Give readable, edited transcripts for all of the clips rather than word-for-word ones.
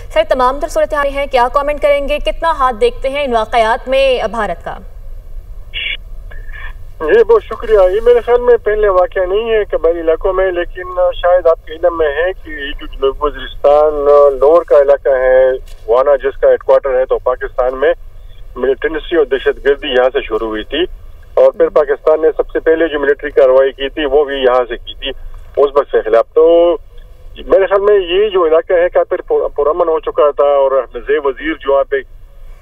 Sir, तमाम तर सूरत हाल है, क्या कमेंट करेंगे, कितना हाथ देखते हैं इन वाकयात में भारत का? जी बहुत शुक्रिया। ये मेरे ख्याल में पहले वाक़या नहीं है कबायली इलाकों में, लेकिन शायद आपके इल्म में है कि ये जो जनूबी वज़ीरिस्तान लोअर का इलाका है, वाना जिसका हेडक्वार्टर है, तो पाकिस्तान में मिलिटेंसी और दहशतगर्दी यहाँ से शुरू हुई थी और फिर पाकिस्तान ने सबसे पहले जो मिलिट्री कार्रवाई की थी वो भी यहाँ से की थी उज़्बेक के खिलाफ। तो मेरे ख्याल में ये जो इलाका है काफी पुरअमन हो चुका था और नज़ीर वजीर जो यहाँ पे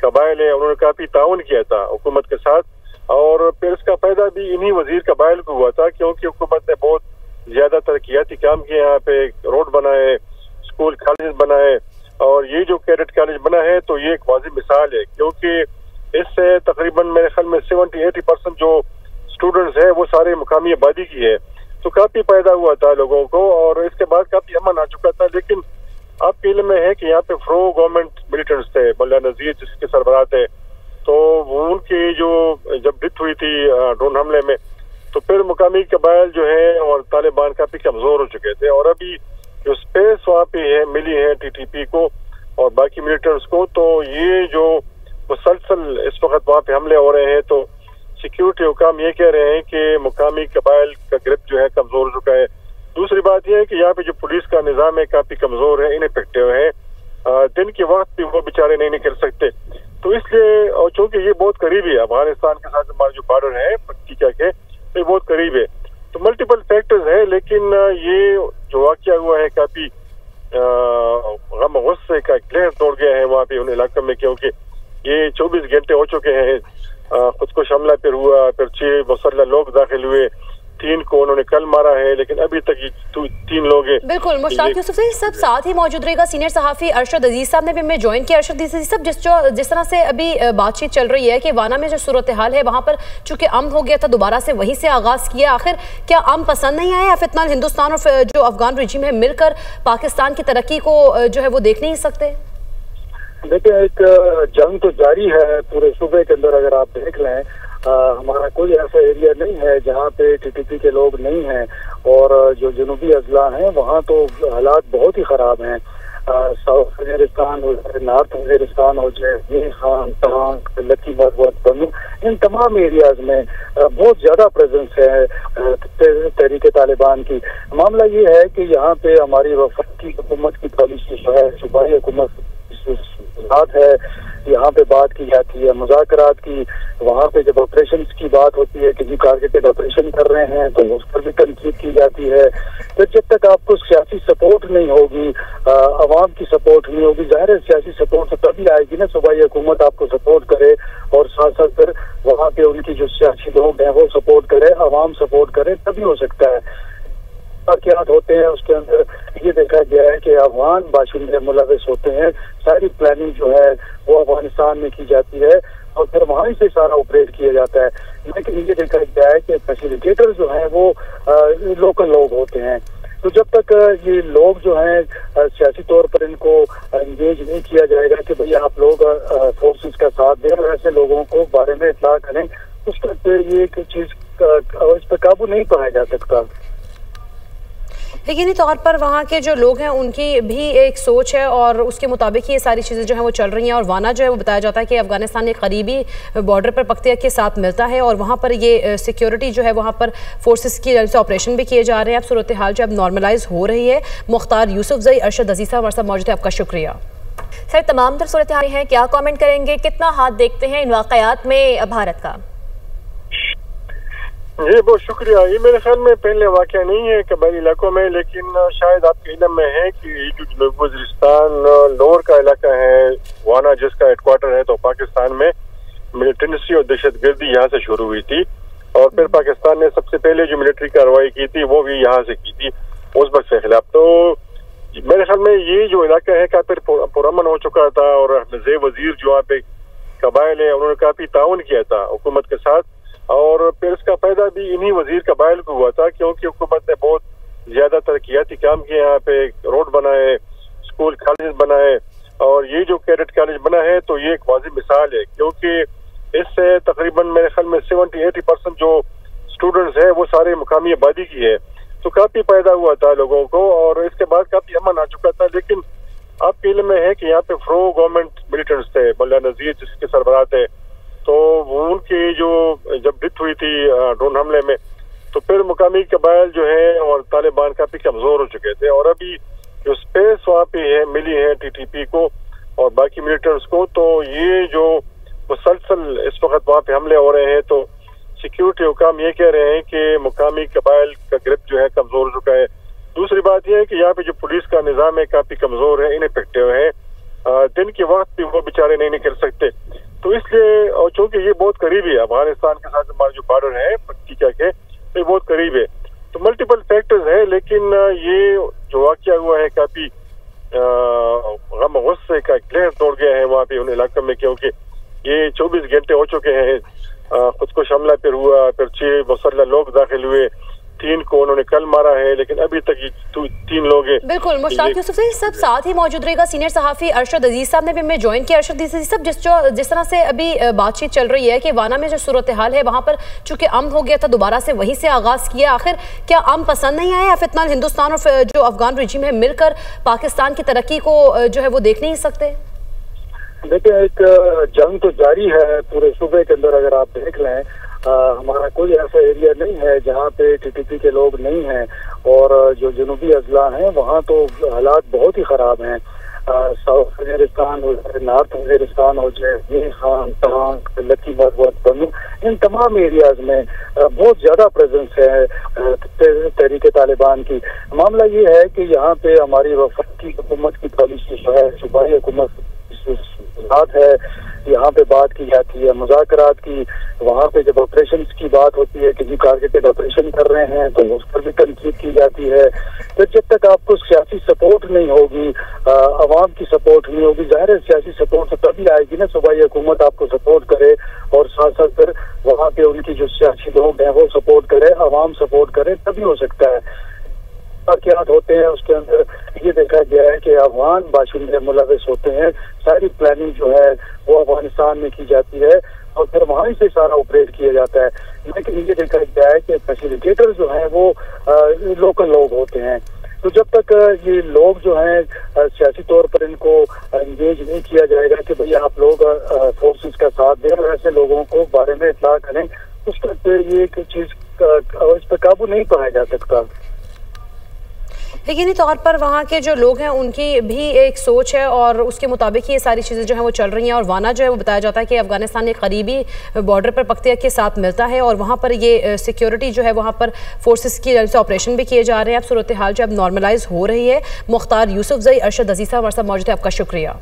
कबाइल है उन्होंने काफी ताउन किया था हुकूमत के साथ, और फिर इसका फायदा भी इन्हीं वजीर कबाइल को हुआ था क्योंकि हुकूमत ने बहुत ज्यादा तरक्याती काम किए, यहाँ पे रोड बनाए, स्कूल कॉलेज बनाए, और ये जो कैडेट कॉलेज बना है तो ये एक वाज़िह मिसाल है क्योंकि इससे तकरीबन मेरे ख्याल में 70-80% जो स्टूडेंट्स हैं वो सारे मुकामी आबादी की है, तो काफी फायदा हुआ था लोगों को और इसके बाद काफी अमन आ चुका था। लेकिन आपके इल्म में है कि यहाँ पे प्रो गवर्नमेंट मिलिटेंट्स थे, मुल्ला नज़ीर जिसके सरबराह थे, तो उनकी जो जब डेथ हुई थी ड्रोन हमले में, तो फिर मुकामी कबाइल जो है और तालिबान काफी कमजोर हो चुके थे और अभी जो स्पेस वहाँ पे है मिली है TTP को और बाकी मिलिटेंट्स को, तो ये जो मुसलसल इस वक्त वहाँ पे हमले हो रहे हैं तो सिक्योरिटी हुकाम ये कह रहे हैं कि मुकामी कबाइल का ग्रिप जो है कमजोर हो चुका है। दूसरी बात यह है कि यहाँ पे जो पुलिस का निज़ाम है काफी कमजोर है, इनइफेक्टिव है, दिन के वक्त भी वो बेचारे नहीं निकल सकते, तो इसलिए और चूंकि ये बहुत करीब है अफगानिस्तान के साथ हमारा जो बॉर्डर है पट्टिका के, तो ये बहुत करीब है, तो मल्टीपल फैक्टर्स है। लेकिन ये जो वाक़या हुआ है काफी गम गुस्से का लहर तोड़ गया है वहाँ पे उन इलाकों में, क्योंकि ये 24 घंटे हो चुके हैं खुदकुश हमला फिर हुआ, फिर 6 मुसल्लह लोग दाखिल हुए, 3 को उन्होंने कल मारा है, लेकिन अभी तक ये 3 लोग हैं। बिल्कुल मुश्ताक यूसुफ से सब साथ ही मौजूद रहेगा। सीनियर सहाफ़ी अरशद अजीज साहब ने भी हमें ज्वाइन किया। अरशद अजीज साहब, जिस तरह से अभी बातचीत चल रही है कि वाना में जो सूरत हाल है वहाँ पर चूंकि अमन हो गया था, दोबारा से वहीं से आगाज़ किया, आखिर क्या अमन पसंद नहीं आया या फिर हिंदुस्तान और जो अफगान रजीम है मिलकर पाकिस्तान की तरक्की को जो है वो देख नहीं सकते? देखिए, एक जंग तो जारी है पूरे सूबे के अंदर। अगर आप देख लें हमारा कोई ऐसा एरिया नहीं है जहाँ पे TTP के लोग नहीं हैं, और जो जनूबी अजला हैं वहाँ तो हालात बहुत ही ख़राब हैं। साउथ वज़ीरिस्तान हो जाए, नॉर्थ वज़ीरिस्तान हो जाए, ये खान तहांग लकी मरवत बनू, इन तमाम एरियाज में बहुत ज़्यादा प्रेजेंस है तहरीक तालिबान की। मामला ये है कि यहाँ पे हमारी वफाकी हुकूमत की पॉलिसी जो है, सूबाई हुकूमत है, यहाँ पे बात की जाती है मुज़ाकरात की, वहाँ पे जब ऑपरेशन की बात होती है कि जी टारगेटेड ऑपरेशन कर रहे हैं तो उस पर भी तनकीद की जाती है। तो जब तक आपको सियासी सपोर्ट नहीं होगी, अवाम की सपोर्ट नहीं होगी, ज़ाहिर है सियासी सपोर्ट तो तभी आएगी ना, सूबाई हुकूमत आपको सपोर्ट करे और साथ साथ फिर वहाँ पे उनकी जो सियासी लोग हैं वो सपोर्ट करे, अवाम सपोर्ट करे, तभी हो सकता है। क्या होते हैं उसके अंदर ये देखा गया है कि अफगान बाशिंदे मुलविस होते हैं, सारी प्लानिंग जो है वो अफगानिस्तान में की जाती है और फिर वहीं से सारा ऑपरेट किया जाता है। लेकिन ये देखा गया है कि फैसिलिटेटर जो हैं वो लोकल लोग होते हैं, तो जब तक ये लोग जो हैं सियासी तौर पर इनको इंगेज नहीं किया जाएगा कि भैया आप लोग फोर्सेस का साथ दें और ऐसे लोगों को बारे में इत्तला करें, उस तक ये एक चीज इस पर काबू नहीं पाया जा सकता। यकीनी तौर पर वहाँ के जो लोग हैं उनकी भी एक सोच है और उसके मुताबिक ये सारी चीज़ें जो हैं वो चल रही हैं, और वाना जो है वो बताया जाता है कि अफगानिस्तान एक करीबी बॉर्डर पर पख्तिया के साथ मिलता है और वहाँ पर ये सिक्योरिटी जो है वहाँ पर फोर्सेस की तरफ से ऑपरेशन भी किए जा रहे हैं। अब सूरत हाल जो अब नॉर्मलाइज हो रही है। मुख्तार यूसुफजई, अरशद अजीज साहब हमारे साथ मौजूद है, आपका शुक्रिया। सर, तमाम तर सूरत हाल है, क्या कमेंट करेंगे, कितना हाथ देखते हैं इन वाकयात में भारत का? जी बहुत शुक्रिया। ये मेरे ख्याल में पहले वाक़या नहीं है कबायली इलाकों में, लेकिन शायद आपके इल्म में है कि ये जो जनूबी वज़ीरिस्तान लोअर का इलाका है, वाना जिसका हेडक्वार्टर है, तो पाकिस्तान में मिलिटेंसी और दहशतगर्दी यहाँ से शुरू हुई थी और फिर पाकिस्तान ने सबसे पहले जो मिलिट्री कार्रवाई की थी वो भी यहाँ से की थी उज़्बेक के खिलाफ। तो मेरे ख्याल में ये जो इलाका है काफी पुरअमन हो चुका था और नज़ीर वजीर जो यहाँ पे कबाइल है उन्होंने काफी ताउन किया था हुकूमत के साथ, और फिर इसका फायदा भी इन्हीं वजीर कबाइल को हुआ था क्योंकि हुकूमत ने बहुत ज्यादा तरक्याती काम किए, यहाँ पे रोड बनाए, स्कूल कॉलेज बनाए, और ये जो कैडेट कॉलेज बना है तो ये एक वाज़िह मिसाल है क्योंकि इससे तकरीबन मेरे ख्याल में 70-80% जो स्टूडेंट्स हैं वो सारे मुकामी आबादी की है, तो काफी फायदा हुआ था लोगों को और इसके बाद काफी अमन आ चुका था। लेकिन आपके इल्म में है कि यहाँ पे प्रो गवर्नमेंट मिलिटेंट्स थे, मुल्ला नज़ीर जिसके सरबराह थे, तो उनकी जो जब डेथ हुई थी ड्रोन हमले में, तो फिर मुकामी कबाइल जो है और तालिबान काफी कमजोर हो चुके थे, और अभी जो स्पेस वहाँ पे है मिली है टीटीपी को और बाकी मिलिटेंट्स को, तो ये जो मुसलसल इस वक्त वहाँ पे हमले हो रहे हैं, तो सिक्योरिटी हुकाम ये कह रहे हैं कि मुकामी कबाइल का ग्रिप जो है कमजोर हो चुका है। दूसरी बात यह है कि यहाँ पे जो पुलिस का निज़ाम है काफी कमजोर है, इनइफेक्टिव है, दिन के वक्त भी वो बेचारे नहीं निकल सकते। तो इसलिए, और चूंकि ये बहुत करीब है अफगानिस्तान के साथ, हमारा जो बॉर्डर है पट्टिका के, ये बहुत करीब है, तो मल्टीपल फैक्टर्स है, लेकिन ये जो वाक़या हुआ है काफी गम गुस्से का लहर तोड़ गया है वहाँ पे उन इलाकों में, क्योंकि ये 24 घंटे हो चुके हैं, खुदकुश हमला फिर हुआ, फिर 6 मुसल्लह लोग दाखिल हुए, 3 को उन्होंने कल मारा है, लेकिन अभी तक ये 3 लोग हैं। बिल्कुल, मुश्ताक यूसुफ से सब साथ ही मौजूद रहेगा। सीनियर सहाफ़ी अरशद अजीज साहब ने भी हमें ज्वाइन किया। अरशद अजीज साहब, जिस तरह से अभी बातचीत चल रही है कि वाना में जो सूरत हाल है वहाँ पर चूंकि अमन हो गया था, दोबारा से वहीं से आगाज़ किया, आखिर क्या अमन पसंद नहीं आया या फिर हिंदुस्तान और जो अफगान रजीम है मिलकर पाकिस्तान की तरक्की को जो है वो देख नहीं सकते? देखिए, एक जंग तो जारी है पूरे सूबे के अंदर। अगर आप देख लें, हमारा कोई ऐसा एरिया नहीं है जहाँ पे टीटीपी के लोग नहीं हैं, और जो जनूबी अजला हैं वहाँ तो हालात बहुत ही ख़राब हैं। साउथ वजीरिस्तान हो जाए, नॉर्थ वजीरिस्तान हो जाए, ये खान तहांग, लकी मरवत, बनू, इन तमाम एरियाज में बहुत ज़्यादा प्रेजेंस है तहरीक तालिबान की। मामला ये है कि यहाँ पे हमारी वफाकी हुकूमत की पॉलिसी जो है, सूबाई हुकूमत है, यहाँ पे बात की जाती है मुज़ाकरात की। वहाँ पे जब ऑपरेशन की बात होती है कि जी टारगेटेड ऑपरेशन कर रहे हैं, तो उस पर भी तनकीद की जाती है। तो जब तक आपको सियासी सपोर्ट नहीं होगी, अवाम की सपोर्ट नहीं होगी, ज़ाहिर है सियासी सपोर्ट तो तभी आएगी ना, सूबाई हुकूमत आपको सपोर्ट करे और साथ साथ फिर वहाँ पे उनकी जो सियासी लोग हैं वो सपोर्ट करे, अवाम सपोर्ट करे, तभी हो सकता है। क्या होते हैं उसके अंदर ये देखा गया है कि अफगान बाशिंदे मुलविस होते हैं, सारी प्लानिंग जो है वो अफगानिस्तान में की जाती है और फिर वहीं से सारा ऑपरेट किया जाता है। लेकिन ये देखा गया है कि फैसिलिटेटर जो हैं वो लोकल लोग होते हैं। तो जब तक ये लोग जो हैं सियासी तौर पर इनको एंगेज नहीं किया जाएगा कि भैया आप लोग फोर्सेस का साथ दें और ऐसे लोगों को बारे में इत्तला करें, उस तक ये एक चीज इस पर काबू नहीं पाया जा सकता। यकीनी तौर पर वहाँ के जो लोग हैं उनकी भी एक सोच है और उसके मुताबिक ये सारी चीज़ें जो हैं वो चल रही हैं। और वाना जो है वो बताया जाता है कि अफगानिस्तान एक करीबी बॉर्डर पर पख्तिया के साथ मिलता है और वहाँ पर ये सिक्योरिटी जो है वहाँ पर फोर्सेस की तरफ से ऑपरेशन भी किए जा रहे हैं। अब सूरत हाल जो अब नॉर्मलाइज हो रही है। मुख्तार यूसुफजई, अरशद अजीज साहब हमारे साथ मौजूद है, आपका शुक्रिया।